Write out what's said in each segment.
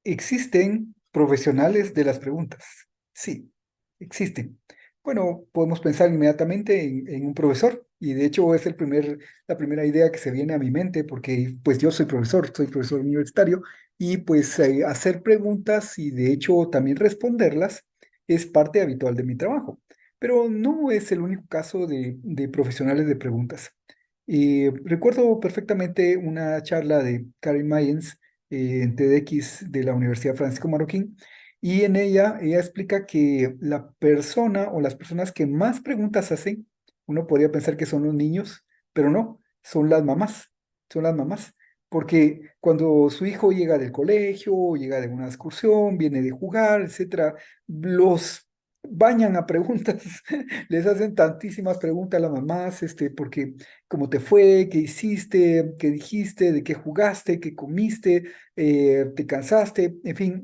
¿Existen profesionales de las preguntas? Sí, existen. Bueno, podemos pensar inmediatamente en un profesor y de hecho es la primera idea que se viene a mi mente porque pues yo soy profesor universitario y pues hacer preguntas y de hecho también responderlas es parte habitual de mi trabajo. Pero no es el único caso de profesionales de preguntas. Recuerdo perfectamente una charla de Karen Mayens en TEDx de la Universidad Francisco Marroquín, y en ella explica que la persona o las personas que más preguntas hacen, uno podría pensar que son los niños, pero no, son las mamás, porque cuando su hijo llega del colegio, llega de una excursión, viene de jugar, etcétera, los bañan a preguntas, les hacen tantísimas preguntas a las mamás, porque cómo te fue, qué hiciste, qué dijiste, de qué jugaste, qué comiste, te cansaste, en fin,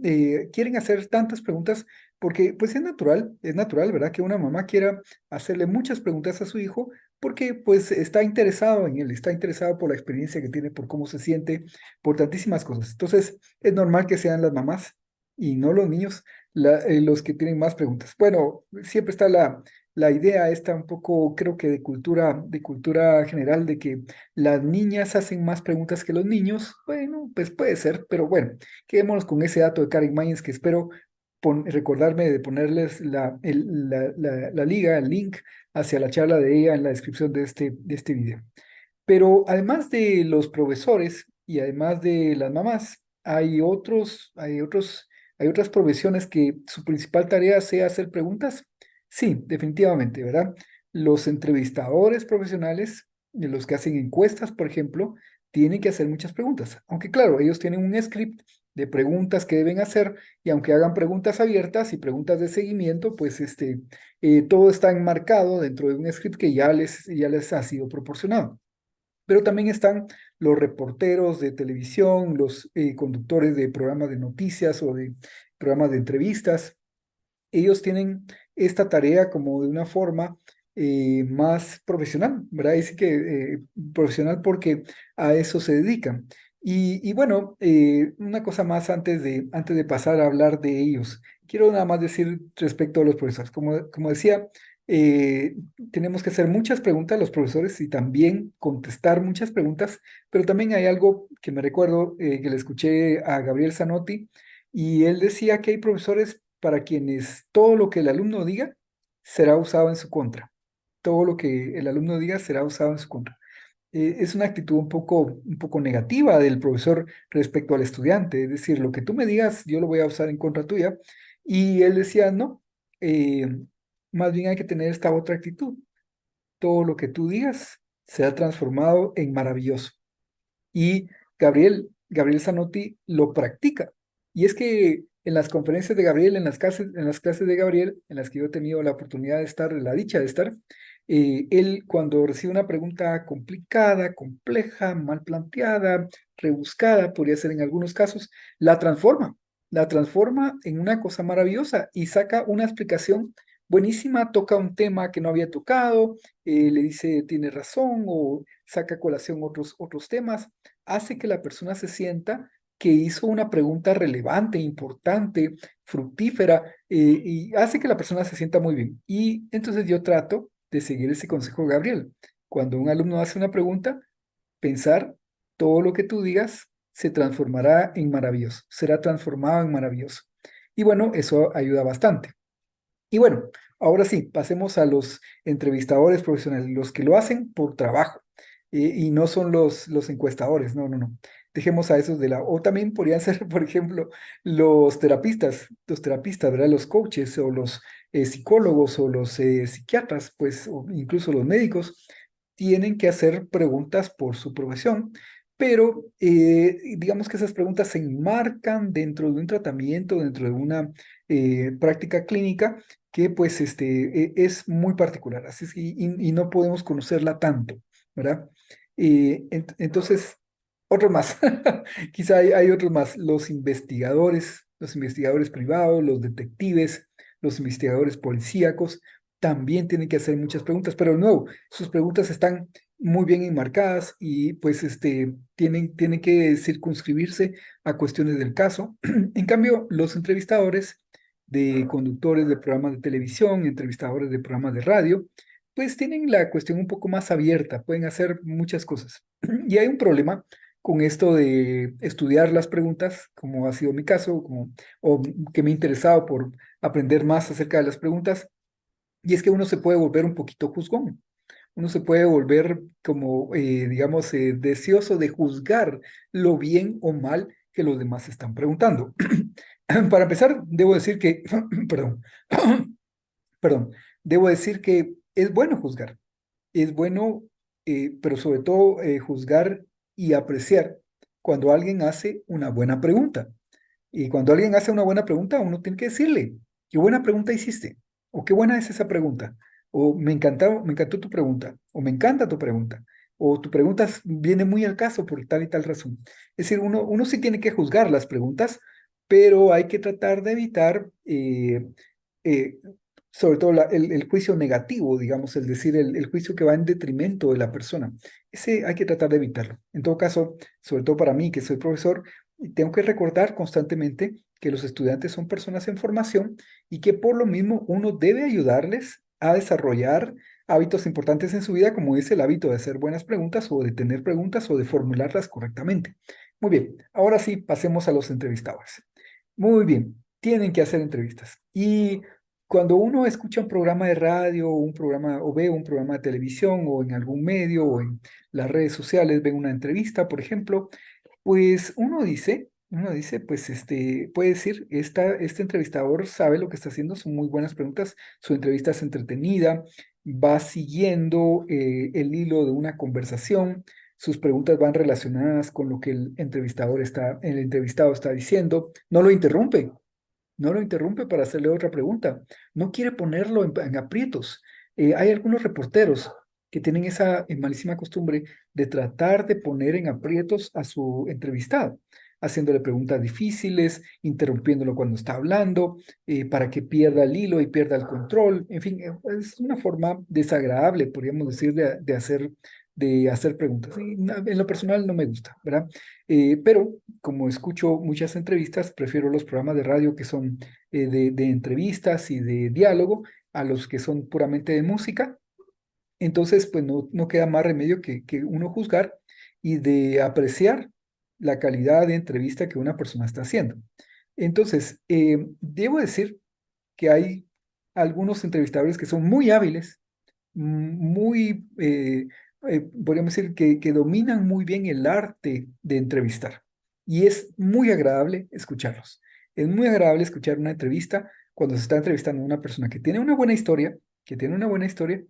quieren hacer tantas preguntas porque pues es natural, ¿verdad? Que una mamá quiera hacerle muchas preguntas a su hijo porque pues está interesado en él, está interesado por la experiencia que tiene, por cómo se siente, por tantísimas cosas. Entonces, es normal que sean las mamás y no los niños los que tienen más preguntas. Bueno, siempre está la idea esta un poco, creo que de cultura general, de que las niñas hacen más preguntas que los niños. Bueno, pues puede ser, pero bueno, quedémonos con ese dato de Karen Mayens que espero recordarme de ponerles la liga, el link hacia la charla de ella en la descripción de este video. Pero además de los profesores y además de las mamás, hay otras profesiones que su principal tarea sea hacer preguntas. Sí, definitivamente, ¿verdad? Los entrevistadores profesionales, los que hacen encuestas, por ejemplo, tienen que hacer muchas preguntas. Aunque claro, ellos tienen un script de preguntas que deben hacer y aunque hagan preguntas abiertas y preguntas de seguimiento, pues todo está enmarcado dentro de un script que ya les ha sido proporcionado. Pero también están los reporteros de televisión, los conductores de programas de noticias o de programas de entrevistas. Ellos tienen esta tarea como de una forma más profesional, ¿verdad? Es que profesional porque a eso se dedican. Y bueno, una cosa más antes de pasar a hablar de ellos. Quiero nada más decir respecto a los profesores. Como decía, eh, tenemos que hacer muchas preguntas a los profesores y también contestar muchas preguntas, pero también hay algo que me recuerdo que le escuché a Gabriel Zanotti y él decía que hay profesores para quienes todo lo que el alumno diga será usado en su contra. Todo lo que el alumno diga será usado en su contra. Es una actitud un poco negativa del profesor respecto al estudiante. Es decir, lo que tú me digas, yo lo voy a usar en contra tuya. Y él decía, no, eh, más bien hay que tener esta otra actitud. Todo lo que tú digas será transformado en maravilloso. Y Gabriel Zanotti lo practica. Y es que en las conferencias de Gabriel, en las clases de Gabriel, en las que yo he tenido la oportunidad de estar, la dicha de estar, él cuando recibe una pregunta complicada, compleja, mal planteada, rebuscada, podría ser en algunos casos, la transforma en una cosa maravillosa y saca una explicación buenísima, toca un tema que no había tocado, le dice tiene razón o saca a colación otros temas, hace que la persona se sienta que hizo una pregunta relevante, importante, fructífera, y hace que la persona se sienta muy bien. Y entonces yo trato de seguir ese consejo de Gabriel. Cuando un alumno hace una pregunta, pensar todo lo que tú digas se transformará en maravilloso, será transformado en maravilloso. Y bueno, eso ayuda bastante. Y bueno, ahora sí, pasemos a los entrevistadores profesionales, los que lo hacen por trabajo y no son los encuestadores, no, no, no. Dejemos a esos de lado. O también podrían ser, por ejemplo, los terapistas, ¿verdad? Los coaches o los psicólogos o los psiquiatras, pues, o incluso los médicos, tienen que hacer preguntas por su profesión, pero digamos que esas preguntas se enmarcan dentro de un tratamiento, dentro de una práctica clínica que pues es muy particular, así es, y no podemos conocerla tanto, ¿verdad? Entonces, otros más, quizá hay otros más, los investigadores privados, los detectives, los investigadores policíacos, también tienen que hacer muchas preguntas, pero no, sus preguntas están muy bien enmarcadas y pues tienen que circunscribirse a cuestiones del caso. En cambio, los entrevistadores de conductores de programas de televisión, entrevistadores de programas de radio, pues tienen la cuestión un poco más abierta, pueden hacer muchas cosas. Y hay un problema con esto de estudiar las preguntas, como ha sido mi caso, o que me he interesado por aprender más acerca de las preguntas, y es que uno se puede volver un poquito juzgón. Uno se puede volver como, digamos, deseoso de juzgar lo bien o mal que los demás están preguntando. Para empezar, debo decir que, perdón, perdón, debo decir que es bueno juzgar. Es bueno, pero sobre todo juzgar y apreciar cuando alguien hace una buena pregunta. Y cuando alguien hace una buena pregunta, uno tiene que decirle, qué buena pregunta hiciste, o qué buena es esa pregunta, o me encantó tu pregunta, o me encanta tu pregunta, o tu pregunta viene muy al caso por tal y tal razón. Es decir, uno sí tiene que juzgar las preguntas, pero hay que tratar de evitar, eh, sobre todo el juicio negativo, digamos, es decir, el juicio que va en detrimento de la persona. Ese hay que tratar de evitarlo. En todo caso, sobre todo para mí, que soy profesor, tengo que recordar constantemente que los estudiantes son personas en formación y que por lo mismo uno debe ayudarles a desarrollar hábitos importantes en su vida, como es el hábito de hacer buenas preguntas o de tener preguntas o de formularlas correctamente. Muy bien, ahora sí, pasemos a los entrevistadores. Muy bien, tienen que hacer entrevistas. Y cuando uno escucha un programa de radio, un programa, o ve un programa de televisión, o en algún medio, o en las redes sociales, ven una entrevista, por ejemplo, pues uno dice, pues puede decir, este entrevistador sabe lo que está haciendo, son muy buenas preguntas, su entrevista es entretenida, va siguiendo el hilo de una conversación, sus preguntas van relacionadas con lo que el entrevistado está diciendo, no lo interrumpe para hacerle otra pregunta, no quiere ponerlo en aprietos. Hay algunos reporteros que tienen esa malísima costumbre de tratar de poner en aprietos a su entrevistado, haciéndole preguntas difíciles, interrumpiéndolo cuando está hablando, para que pierda el hilo y pierda el control. En fin, es una forma desagradable, podríamos decir, de hacer preguntas. Y en lo personal no me gusta, ¿verdad? Pero como escucho muchas entrevistas, prefiero los programas de radio que son de entrevistas y de diálogo a los que son puramente de música. Entonces, pues no queda más remedio que uno juzgar y de apreciar la calidad de entrevista que una persona está haciendo. Entonces, debo decir que hay algunos entrevistadores que son muy hábiles, muy, podríamos decir que dominan muy bien el arte de entrevistar. Y es muy agradable escucharlos. Es muy agradable escuchar una entrevista cuando se está entrevistando a una persona que tiene una buena historia, que tiene una buena historia,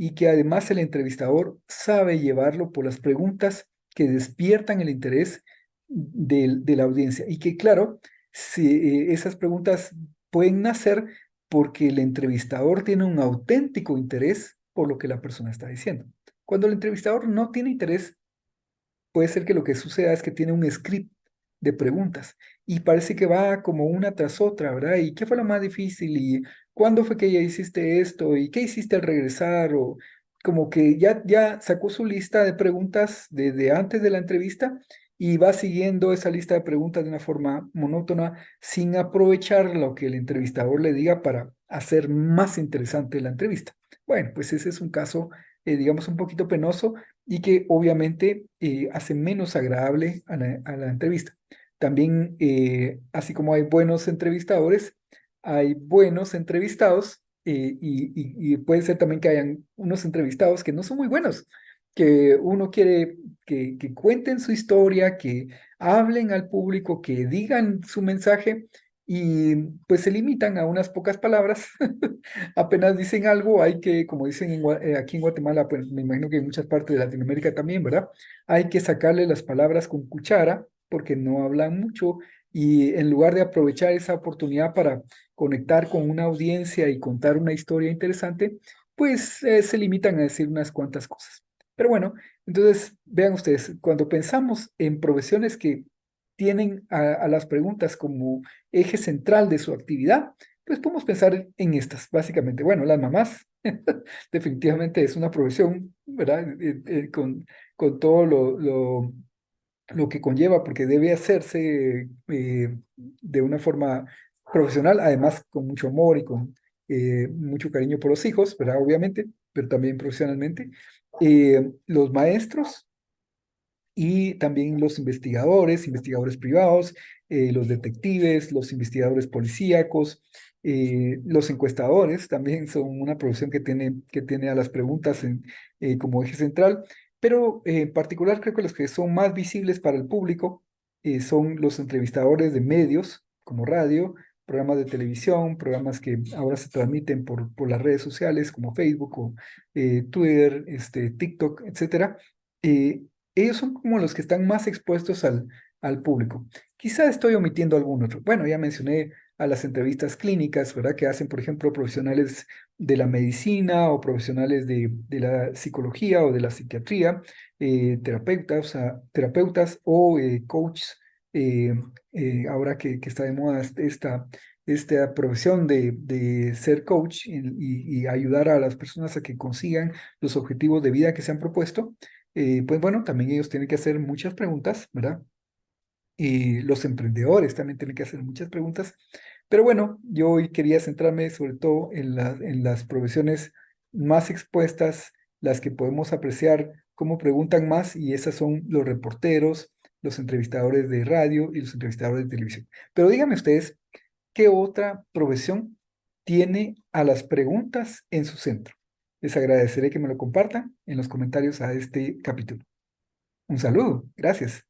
y que además el entrevistador sabe llevarlo por las preguntas que despiertan el interés de la audiencia. Y que, claro, si, esas preguntas pueden nacer porque el entrevistador tiene un auténtico interés por lo que la persona está diciendo. Cuando el entrevistador no tiene interés, puede ser que lo que suceda es que tiene un script de preguntas y parece que va como una tras otra, ¿verdad? ¿Y qué fue lo más difícil? ¿Y cuándo fue que ya hiciste esto? ¿Y qué hiciste al regresar? O como que ya sacó su lista de preguntas desde antes de la entrevista y va siguiendo esa lista de preguntas de una forma monótona sin aprovechar lo que el entrevistador le diga para hacer más interesante la entrevista. Bueno, pues ese es un caso, digamos, un poquito penoso y que obviamente hace menos agradable a la entrevista. También, así como hay buenos entrevistadores, hay buenos entrevistados y puede ser también que hayan unos entrevistados que no son muy buenos, que uno quiere que cuenten su historia, que hablen al público, que digan su mensaje y pues se limitan a unas pocas palabras. Apenas dicen algo, hay que, como dicen aquí en Guatemala, pues me imagino que en muchas partes de Latinoamérica también, ¿verdad? Hay que sacarle las palabras con cuchara porque no hablan mucho y en lugar de aprovechar esa oportunidad para conectar con una audiencia y contar una historia interesante, pues se limitan a decir unas cuantas cosas. Pero bueno, entonces vean ustedes, cuando pensamos en profesiones que tienen a las preguntas como eje central de su actividad, pues podemos pensar en estas, básicamente. Bueno, las mamás, definitivamente es una profesión, ¿verdad? Con todo lo que conlleva, porque debe hacerse de una forma profesional, además con mucho amor y con mucho cariño por los hijos, ¿verdad? Obviamente, pero también profesionalmente. Los maestros y también los investigadores, investigadores privados, los detectives, los investigadores policíacos, los encuestadores también son una profesión que tiene a las preguntas como eje central, pero en particular creo que los que son más visibles para el público son los entrevistadores de medios como radio, programas de televisión, programas que ahora se transmiten por las redes sociales como Facebook o Twitter, TikTok, etcétera. Eh, Ellos son como los que están más expuestos al público. Quizá estoy omitiendo algún otro. Bueno, ya mencioné a las entrevistas clínicas, ¿verdad? Que hacen, por ejemplo, profesionales de la medicina o profesionales de la psicología o de la psiquiatría, terapeutas o coaches. eh, Ahora que está de moda esta profesión de ser coach y ayudar a las personas a que consigan los objetivos de vida que se han propuesto, pues bueno, también ellos tienen que hacer muchas preguntas, ¿verdad? Y los emprendedores también tienen que hacer muchas preguntas. Pero bueno, yo hoy quería centrarme sobre todo en las profesiones más expuestas, las que podemos apreciar cómo preguntan más, y esas son los reporteros, los entrevistadores de radio y los entrevistadores de televisión. Pero díganme ustedes, ¿qué otra profesión tiene a las preguntas en su centro? Les agradeceré que me lo compartan en los comentarios a este capítulo. Un saludo, gracias.